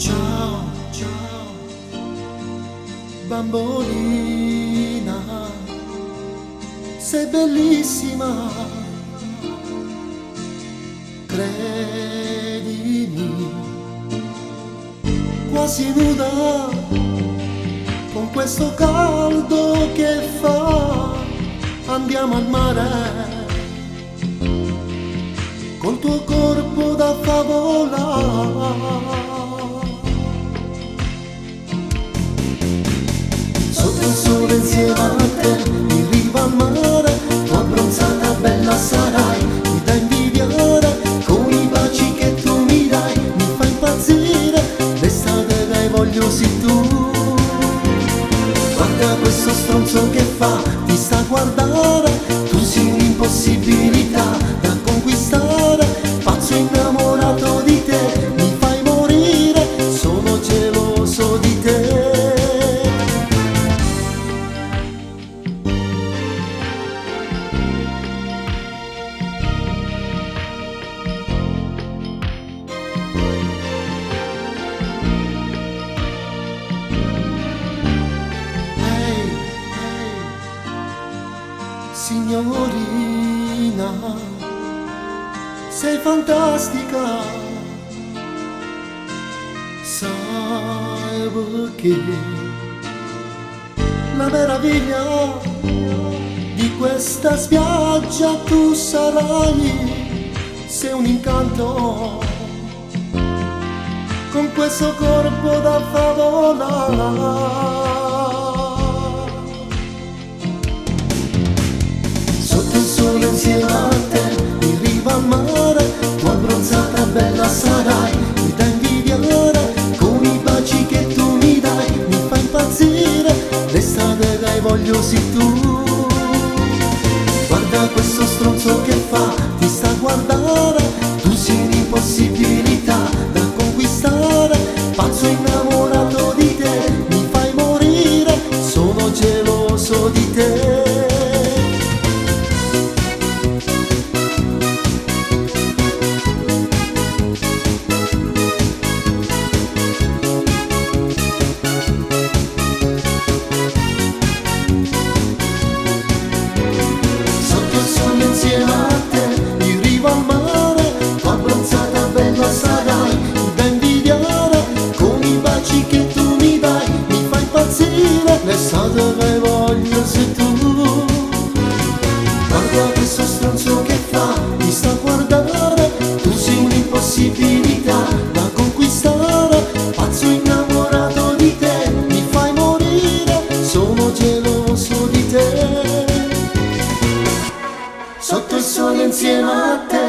Ciao, ciao, bambolina, sei bellissima, credimi, quasi nuda, con questo caldo che fa, andiamo al mare, col tuo corpo da favola. Sotto il sole insieme a te, in riva al mare, tu abbronzata bella sarai, mi da invidiare, con i baci che tu mi dai, mi fai impazzire, l'estate che hai voglio sì tu. Guarda questo stronzo che fa, ti sta a guardare, tu sei un'impossibilità da conquistare, pazzo innamorato di te, mi fai morire, sono geloso di te. Signorina, sei fantastica, sai perché la meraviglia di questa spiaggia tu sarai, sei un incanto con questo corpo da favola. Sole insieme a te, in riva al mare, tu abbronzata bella sarai, mi da invidiare, con i baci che tu mi dai, mi fai impazzire, l'estate che hai voglio sì tu. Guarda questo stronzo che fa, ti sta a guardare, tu sei un'impossibilità da conquistare, pazzo innamorato di te, mi fai morire, sono geloso di te. Insieme a te, in riva al mare, tu abbronzata bella sarai, da invidiare, con i baci che tu mi dai, mi fai impazzire, l'estate che voglio sei tu. Guarda questo stronzo che fa, mi sta a guardare, tu sei un'impossibilità da conquistare, pazzo innamorato di te, mi fai morire, sono geloso di te. Sotto il sole insieme a te.